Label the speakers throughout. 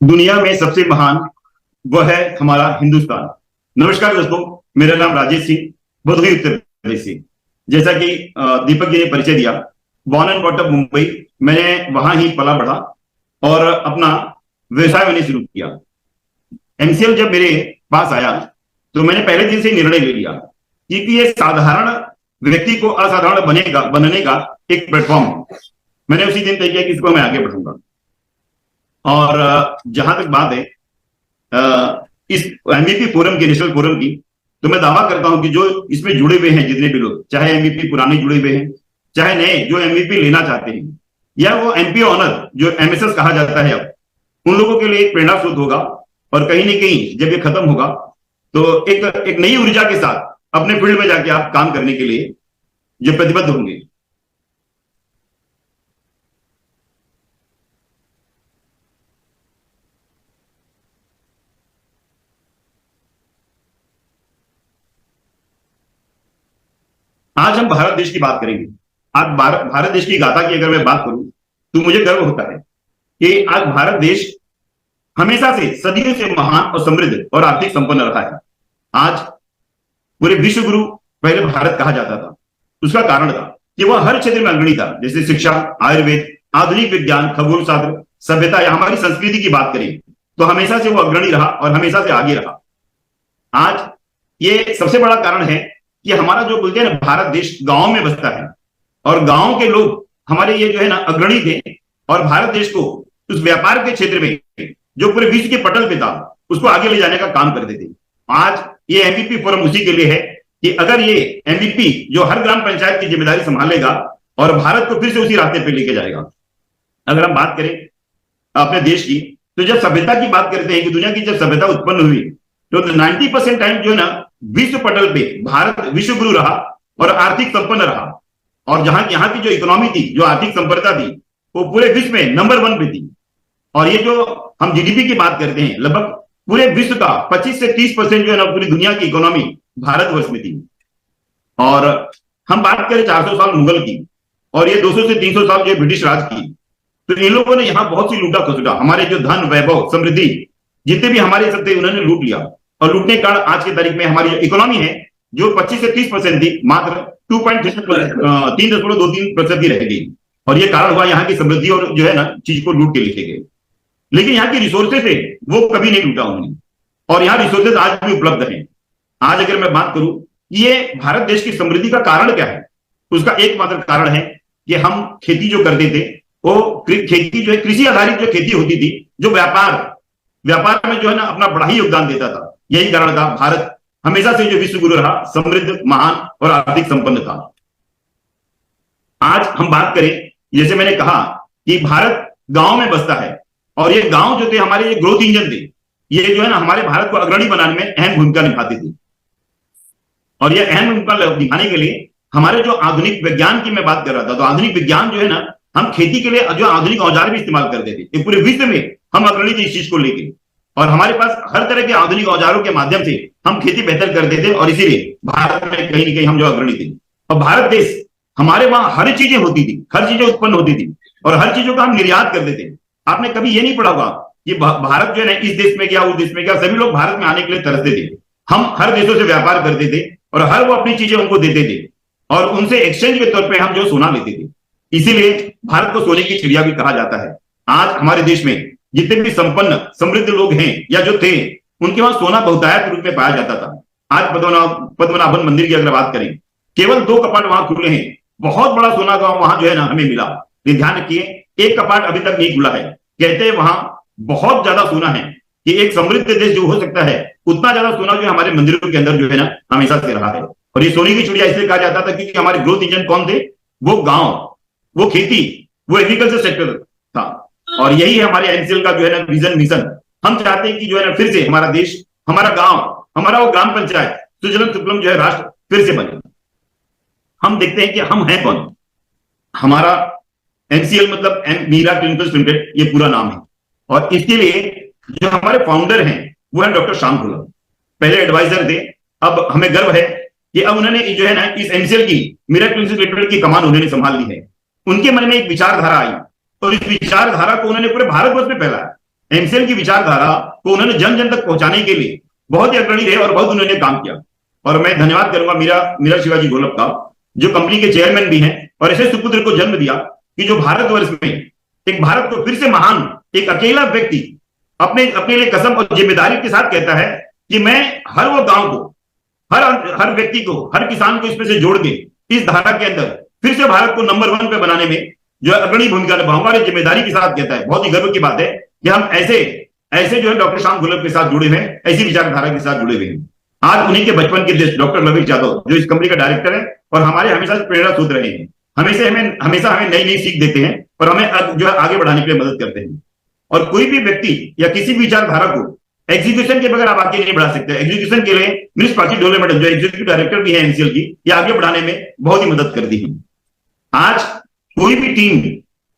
Speaker 1: दुनिया में सबसे महान वह है हमारा हिंदुस्तान। नमस्कार दोस्तों, मेरा नाम राजेश सिंह, भदोही उत्तर प्रदेश से। जैसा कि दीपक जी ने परिचय दिया, born and brought up Mumbai, मैंने वहां ही पला बढ़ा और अपना व्यवसाय मैंने शुरू किया। एमसीएल जब मेरे पास आया तो मैंने पहले दिन से निर्णय ले लिया कि ये साधारण व्यक्ति को असाधारण बनने का एक प्लेटफॉर्म है। मैंने उसी दिन तय किया कि इसको मैं आगे बढ़ूंगा। और जहां तक बात है इस एमवीपी फोरम की, नेशनल फोरम की, तो मैं दावा करता हूं कि जो इसमें जुड़े हुए हैं, जितने भी लोग, चाहे एमवीपी पुराने जुड़े हुए हैं, चाहे नए जो एमवीपी लेना चाहते हैं, या वो एमपी ऑनर जो एमएसएस कहा जाता है, अब उन लोगों के लिए एक प्रेरणा स्रोत होगा। और कहीं ना कहीं जब ये खत्म होगा तो एक नई ऊर्जा के साथ अपने फील्ड में जाके आप काम करने के लिए जो प्रतिबद्ध होंगे। आज हम भारत देश की बात करेंगे। आज भारत देश की गाथा की अगर मैं बात करूं तो मुझे गर्व होता है कि आज भारत देश हमेशा से, सदियों से महान और समृद्ध और आर्थिक संपन्न रहा है। आज पूरे विश्व गुरु पहले भारत कहा जाता था। उसका कारण था कि वह हर क्षेत्र में अग्रणी था, जैसे शिक्षा, आयुर्वेद, आधुनिक विज्ञान, खगोल शास्त्र, सभ्यता या हमारी संस्कृति की बात करें तो हमेशा से वो अग्रणी रहा और हमेशा से आगे रहा। आज ये सबसे बड़ा कारण है कि हमारा जो बोलते हैं ना, भारत देश गांव में बसता है और गांव के लोग हमारे ये जो है ना अग्रणी थे और भारत देश को उस व्यापार के क्षेत्र में जो पूरे विश्व के पटल पे था उसको आगे ले जाने का काम करते थे। आज ये एमवीपी फोरम उसी के लिए है कि अगर ये एमवीपी जो हर ग्राम पंचायत की जिम्मेदारी संभालेगा और भारत को फिर से उसी रास्ते पे लेके जाएगा। अगर हम बात करें अपने देश की, तो जब सभ्यता की बात करते हैं कि दुनिया की जब सभ्यता उत्पन्न हुई तो 90% टाइम जो है ना विश्व पटल पे भारत विश्व गुरु रहा और आर्थिक संपन्न रहा। और यहाँ की जो इकोनॉमी थी, जो आर्थिक संपन्नता थी, वो पूरे विश्व में नंबर 1 पे थी। और ये जो हम जीडीपी की बात करते हैं, लगभग पूरे विश्व का 25 से 30% जो है ना पूरी दुनिया की इकोनॉमी भारतवर्ष में थी। और हम बात करें 400 साल मुगल की और ये 200 से 300 साल जो ब्रिटिश राज की, तो इन लोगों ने यहाँ बहुत सी लूटा खसुटा, हमारे जो धन, वैभव, समृद्धि जितने भी हमारे सब थे उन्होंने लूट लिया। और लूटने के कारण आज की तारीख में हमारी जो इकोनॉमी है जो 25 से 30% थी, मात्र 3.23% ही रह गई। और ये कारण हुआ यहाँ की समृद्धि और जो है ना चीज को लूट के लेके गए। लेकिन यहाँ की रिसोर्सेज है वो कभी नहीं लूटा उन्होंने, और यहाँ रिसोर्सेज आज भी उपलब्ध हैं। आज अगर मैं बात करूं ये भारत देश की समृद्धि का कारण क्या है, उसका एकमात्र कारण है कि हम खेती जो करते थे, वो खेती जो है कृषि आधारित जो खेती होती थी, जो व्यापार में जो है ना अपना बड़ा ही योगदान देता था। यही कारण था भारत हमेशा से जो विश्व गुरु रहा, समृद्ध, महान और आर्थिक संपन्न था। आज हम बात करें, जैसे मैंने कहा कि भारत गांव में बसता है और ये गांव जो थे हमारे ये ग्रोथ इंजन थे, ये जो है ना हमारे भारत को अग्रणी बनाने में अहम भूमिका निभाती थी। और ये अहम भूमिका निभाने के लिए हमारे जो आधुनिक विज्ञान की मैं बात कर रहा था, तो आधुनिक विज्ञान जो है ना, हम खेती के लिए जो आधुनिक औजार भी इस्तेमाल करते थे, पूरे विश्व में हम अग्रणी थे इस चीज को लेके। और हमारे पास हर तरह के आधुनिक औजारों के माध्यम से हम खेती बेहतर करते थे और इसीलिए भारत में कहीं ना कहीं हम जो अग्रणी थे। और भारत देश, हमारे वहां हर चीजें होती थी, हर चीजें उत्पन्न होती थी और हर चीजों का हम निर्यात करते थे। आपने कभी ये नहीं पढ़ा होगा कि भारत जो है ना इस देश में क्या, उस देश में क्या, सभी लोग भारत में आने के लिए तरसते थे। हम हर देशों से व्यापार करते थे और हर वो अपनी चीजें उनको देते थे और उनसे एक्सचेंज के तौर पे हम जो सोना लेते थे। इसीलिए भारत को सोने की चिड़िया भी कहा जाता है। आज हमारे देश में जितने भी संपन्न समृद्ध लोग हैं या जो थे, उनके वहां सोना बहुतायत रूप में पाया जाता था। आज पद्मनाभन मंदिर की अगर बात करें, केवल 2 कपाट वहां खुले हैं, बहुत बड़ा सोना का वहां जो है ना हमें मिला। लेकिन ध्यान रखिए, एक कपाट अभी तक नहीं खुला है। कहते हैं वहां बहुत ज्यादा सोना है कि एक समृद्ध देश जो हो सकता है, उतना ज्यादा सोना जो हमारे मंदिरों के अंदर जो है ना हमेशा से रहा है। और ये सोने की चिड़िया इसलिए कहा जाता था क्योंकि हमारे ग्रोथ इंजन कौन थे? वो गांव, वो खेती, वो एग्रीकल्चर सेक्टर था। और यही है हमारे एनसीएल का जो है ना विजन, मिशन। हम चाहते हैं कि जो है ना फिर से हमारा देश, हमारा गांव, हमारा वो ग्राम पंचायत सुजलम सुफलम जो है राष्ट्र फिर से बने। हम देखते हैं कि हम हैं कौन। हमारा एनसीएल मतलब मीरा क्लिनिकल्स लिमिटेड, ये पूरा नाम है। और इसके लिए जो हमारे फाउंडर हैं वो है डॉक्टर श्याम खुल्लर, पहले एडवाइजर थे। अब हमें गर्व है कि अब उन्होंने जो है ना इस एनसीएल की, मीरा क्लिनिकल्स लिमिटेड की कमान उन्होंने संभाल ली है। उनके मन में एक विचारधारा आई और इस विचारधारा को उन्होंने पूरे भारतवर्ष में फैलाया। एमसीएल की विचारधारा को उन्होंने जन जन तक पहुंचाने के लिए बहुत ही अग्रणी रहे और बहुत उन्होंने काम किया। और मैं धन्यवाद करूंगा मीरा शिवाजी घोलप का, जो कंपनी के चेयरमैन भी हैं और ऐसे सुपुत्र को जन्म दिया कि जो भारतवर्ष में एक भारत को फिर से महान एक अकेला व्यक्ति अपने लिए कसम और जिम्मेदारी के साथ कहता है कि मैं हर वो गांव को, हर व्यक्ति को, हर किसान को इसमें से जोड़ के इस धारा के अंदर फिर से भारत को नंबर 1 पे बनाने में जो अग्रणी भूमिका निभाऊंगा और जिम्मेदारी के साथ कहता है। बहुत ही गर्व की बात है कि हम ऐसे जो है डॉक्टर श्याम घोलप के साथ जुड़े हुए हैं, ऐसी विचारधारा के साथ जुड़े हुए हैं। आज उन्हीं के बचपन के देश डॉक्टर लविश यादव, जो इस कंपनी का डायरेक्टर है और हमारे हमेशा प्रेरणा सूत्र रहे हैं, हमेशा हमें नई नई सीख देते हैं और हमें जो है आगे बढ़ाने के लिए मदद करते हैं। और कोई भी व्यक्ति या किसी भी विचारधारा को एग्जीक्यूशन के बगैर आप आगे नहीं बढ़ा सकते। एग्जीक्यूशन के लिए मिनिस्टर पार्टी डेवलपमेंट जो एग्जीक्यूटिव डायरेक्टर भी है एमसीएल की, ये आगे बढ़ाने में बहुत ही मदद करती है। आज कोई भी टीम,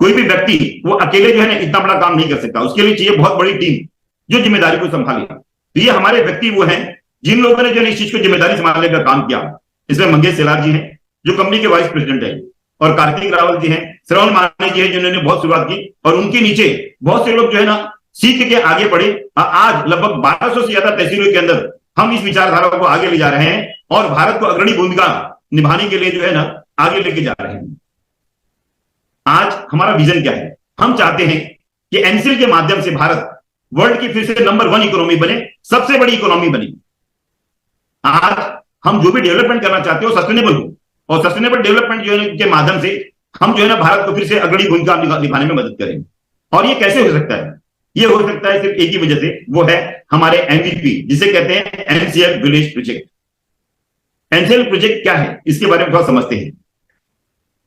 Speaker 1: कोई भी व्यक्ति वो अकेले जो है ना इतना बड़ा काम नहीं कर सकता, उसके लिए चाहिए बहुत बड़ी टीम जो जिम्मेदारी को संभाले। तो ये हमारे व्यक्ति वो हैं जिन लोगों ने जो इस चीज को जिम्मेदारी संभालने का काम किया। इसमें मंगेश सेलार जी हैं जो कंपनी के वाइस प्रेसिडेंट है, और कार्तिक रावल जी हैं, श्रवण माने जी हैं जिन्होंने बहुत शुरुआत की, और उनके नीचे बहुत से लोग जो है ना सीख के आगे बढ़े। आज लगभग 1200 से ज्यादा तहसीलों के अंदर हम इस विचारधारा को आगे ले जा रहे हैं और भारत को अग्रणी भूमिका निभाने के लिए जो है ना आगे लेके जा रहे हैं। आज हमारा विजन क्या है? हम चाहते हैं कि एमसीएल के माध्यम से भारत वर्ल्ड की फिर से नंबर 1 इकोनॉमी बने, सबसे बड़ी इकोनॉमी बने। आज हम जो भी डेवलपमेंट करना चाहते हो सस्टेनेबल हो, और सस्टेनेबल डेवलपमेंट जो है के माध्यम से हम जो है ना भारत को फिर से अग्रणी भूमिका निभाने में मदद करेंगे। और ये कैसे हो सकता है? ये हो सकता है सिर्फ एक ही वजह से, वो है हमारे एमवीपी, जिसे कहते हैं MCL village project. MCL project क्या है इसके बारे में थोड़ा समझते हैं।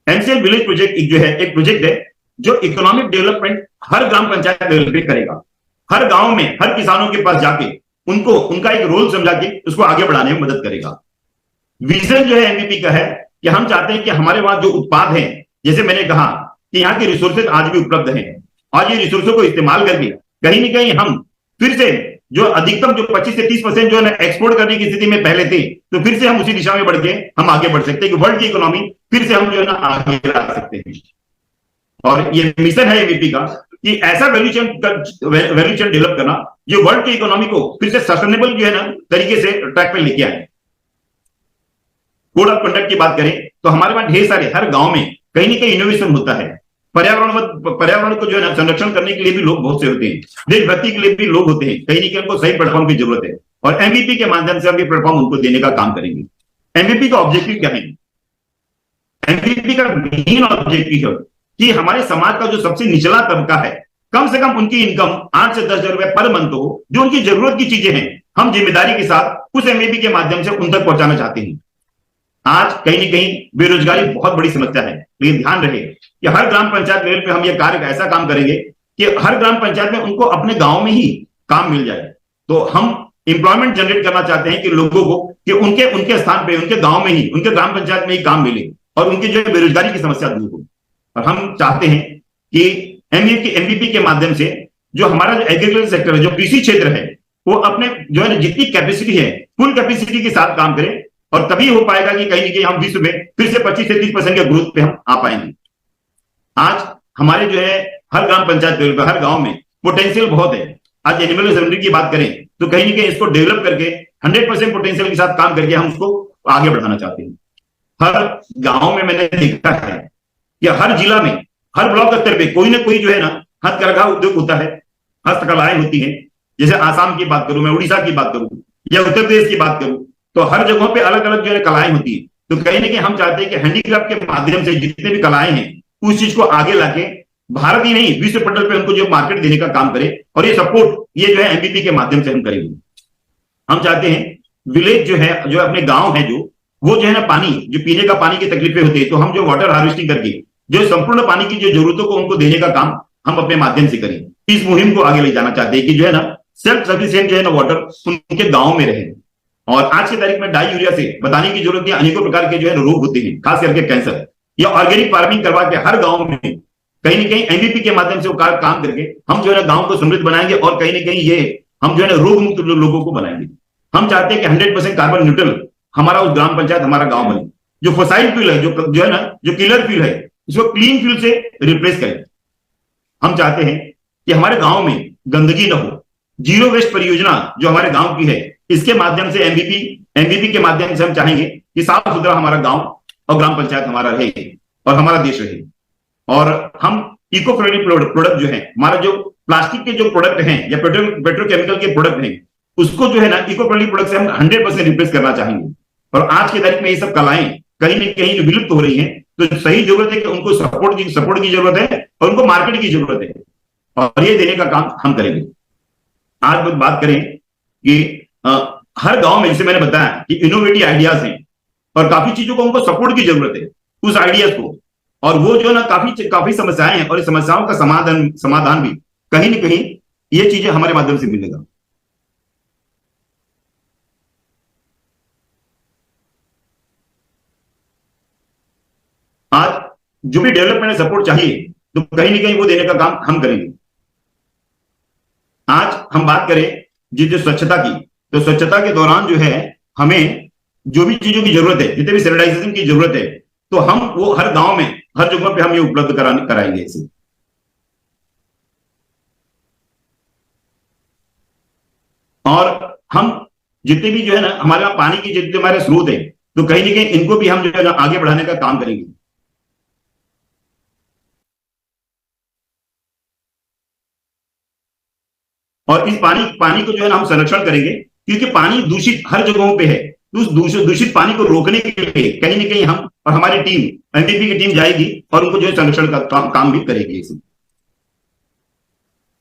Speaker 1: एमसीएल विलेज प्रोजेक्ट एक प्रोजेक्ट है जो इकोनॉमिक डेवलपमेंट हर ग्राम पंचायत लेवल पे करेगा। हर गांव में हर किसानों के पास जाके उनका एक रोल समझा के उसको आगे बढ़ाने में मदद करेगा। विजन जो है एमवीपी का है कि हम चाहते हैं कि हमारे वहां जो उत्पाद हैं, जैसे मैंने कहा कि यहाँ के रिसोर्सेज आज भी उपलब्ध हैं, और ये रिसोर्सों को इस्तेमाल करके कहीं ना कहीं हम फिर से जो अधिकतम जो 25 से 30% जो है ना एक्सपोर्ट करने की स्थिति में पहले थे, तो फिर से हम उसी दिशा में बढ़ के हम आगे बढ़ सकते हैं कि वर्ल्ड की इकोनॉमी फिर से हम जो है ना आगे ला सकते हैं। और ये मिशन है एमवीपी का कि ऐसा वैल्यू चेन डेवलप करना जो वर्ल्ड की इकोनॉमी को फिर से सस्टेनेबल जो है ना तरीके से ट्रैक पे लेके आए। कोड ऑफ कंडक्ट की बात करें तो हमारे पास ढेर सारे हर गांव में कहीं ना कहीं इनोवेशन होता है। पर्यावरण को जो है ना संरक्षण करने के लिए भी लोग बहुत से होते हैं, देशभक्ति के लिए भी लोग होते हैं, कहीं ना कहीं उनको सही प्लेटफॉर्म की जरूरत है, और एमवीपी के माध्यम से हम ये प्लेटफॉर्म उनको देने का काम करेंगे। एमवीपी का ऑब्जेक्टिव क्या है? एमवीपी का मेन ऑब्जेक्टिव है कि हमारे समाज का जो सबसे निचला तबका है, कम से कम उनकी इनकम 8 से 10 हजार रुपए पर मंथ हो। जो उनकी जरूरत की चीजें हैं हम जिम्मेदारी के साथ उस एमवीपी के माध्यम से उन तक पहुंचाना चाहते हैं। आज कहीं ना कहीं बेरोजगारी बहुत बड़ी समस्या है, लेकिन ध्यान रहे कि हर ग्राम पंचायत लेवल पे हम ये कार्य ऐसा काम करेंगे कि हर ग्राम पंचायत में उनको अपने गांव में ही काम मिल जाए। तो हम इंप्लॉयमेंट जनरेट करना चाहते हैं कि लोगों को कि उनके स्थान पे, उनके गांव में ही, उनके ग्राम पंचायत में ही काम मिले और उनकी जो बेरोजगारी की समस्या दूर हो। और हम चाहते हैं कि एमवीपी के माध्यम से जो हमारा जो एग्रीकल्चर सेक्टर है, जो कृषि क्षेत्र है, वो अपने जो है जितनी कैपेसिटी है फुल कैपेसिटी के साथ काम करे, और तभी हो पाएगा कि कहीं ना कहीं हम विश्व में फिर से 25 से 30% के ग्रोथ पे हम आ पाएंगे। आज हमारे जो है हर ग्राम पंचायत लेवल पर, हर गांव में पोटेंशियल बहुत है। आज एनिमल हस्बेंड्री की बात करें तो कहीं ना कहीं इसको डेवलप करके 100% पोटेंशियल के साथ काम करके हम उसको आगे बढ़ाना चाहते हैं। हर गांव में मैंने देखा है कि हर जिला में, हर ब्लॉक स्तर पे कोई ना कोई जो है ना हथकरघा उद्योग होता है, हस्तकलाएं होती हैं। जैसे आसाम की बात करूं, मैं उड़ीसा की बात करूं या उत्तर प्रदेश की बात करूं, तो हर जगहों पे अलग अलग जो है कलाएं होती है। तो कहीं ना कहीं हम चाहते हैं कि हैंडीक्राफ्ट के माध्यम से जितने भी कलाएं हैं उस चीज को आगे लाके भारत ही नहीं विश्व पटल पे उनको जो मार्केट देने का काम करे, और ये सपोर्ट ये जो है एमवीपी के माध्यम से हम करेंगे। हम चाहते हैं विलेज जो है, जो अपने गांव है, जो वो जो है ना पानी, जो पीने का पानी की तकलीफें होती है, तो हम जो वाटर हार्वेस्टिंग करके जो संपूर्ण पानी की जो जरूरतों को उनको देने का काम हम अपने माध्यम से करें। इस मुहिम को आगे ले जाना चाहते हैं कि जो है ना सेल्फ सफिशिएंट जो है ना वाटर उनके गांव में रहे। और आज की तारीख में डाई यूरिया से बताने की जरूरत है, अनेकों प्रकार के जो है रोग होते हैं, खास करके कैंसर, या ऑर्गेनिक फार्मिंग करवा के हर गांव में कहीं ना कहीं एमवीपी के माध्यम से वो काम करके हम जो है ना गांव को समृद्ध बनाएंगे, और कहीं ना कहीं ये हम जो है ना रोग मुक्त लोगों को बनाएंगे। हम चाहते हैं कि 100% कार्बन न्यूट्रल हमारा उस ग्राम पंचायत, हमारा गांव बने। जो फसाइल फ्यूल है, जो है ना जो किलर फ्यूल है, इसको क्लीन फ्यूल से रिप्लेस करें। हम चाहते हैं कि हमारे गांव में गंदगी न हो। जीरो वेस्ट परियोजना जो हमारे गांव की है, इसके माध्यम से एमबीपी के माध्यम से हम चाहेंगे कि साफ सुथरा हमारा गांव और ग्राम पंचायत हमारा रहे और हमारा देश रहे। और हम इको फ्रेंडली प्रोडक्ट जो है, हमारा जो प्लास्टिक के जो प्रोडक्ट हैं या पेट्रोकेमिकल के प्रोडक्ट हैं, उसको जो है ना इको फ्रेंडली प्रोडक्ट से हम 100% रिप्लेस करना चाहेंगे। और आज के तारीख में ये सब कलाएं कहीं न कहीं विलुप्त हो रही हैं, तो सही जरूरत है कि उनको सपोर्ट की जरूरत है और उनको मार्केट की जरूरत है, और ये देने का काम हम करेंगे। आज बात करें कि हर गांव में, जैसे मैंने बताया कि इनोवेटिव आइडियाज हैं और काफी चीजों को उनको सपोर्ट की जरूरत है, उस आइडियाज को, और वो जो है ना काफी समस्याएं हैं और इस समस्याओं का समाधान भी कहीं ना कहीं ये चीजें हमारे माध्यम से मिलेगा। आज जो भी डेवलपमेंट सपोर्ट चाहिए तो कहीं ना कहीं वो देने का काम हम करेंगे। आज हम बात करें जो स्वच्छता की, तो स्वच्छता के दौरान जो है हमें जो भी चीजों की जरूरत है, जितने भी सैनिटाइजेशन की जरूरत है, तो हम वो हर गांव में, हर जगह पे हम ये उपलब्ध कराएंगे इसे। और हम जितने भी जो है ना हमारे यहाँ पानी की जितने हमारे स्रोत है, तो कहीं ना कहीं इनको भी हम जो है ना आगे बढ़ाने का काम करेंगे। और इस पानी को जो है ना हम संरक्षण करेंगे, क्योंकि पानी दूषित हर जगहों पे है। तो उस दूषित पानी को रोकने के लिए कहीं ना कहीं हम और हमारी टीम, एमडीपी की टीम जाएगी और उनको जो है संरक्षण का काम भी करेगी।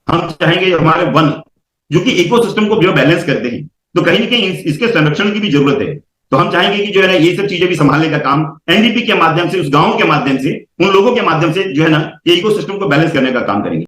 Speaker 1: हम चाहेंगे हमारे वन जो कि इकोसिस्टम को जो बैलेंस करते हैं, तो कहीं ना कहीं इसके संरक्षण की भी जरूरत है। तो हम चाहेंगे कि जो है ना ये सब चीजें भी संभालने का काम एनडीपी के माध्यम से, उस गांव के माध्यम से, उन लोगों के माध्यम से जो है ना ये इकोसिस्टम को बैलेंस करने का काम करेंगे।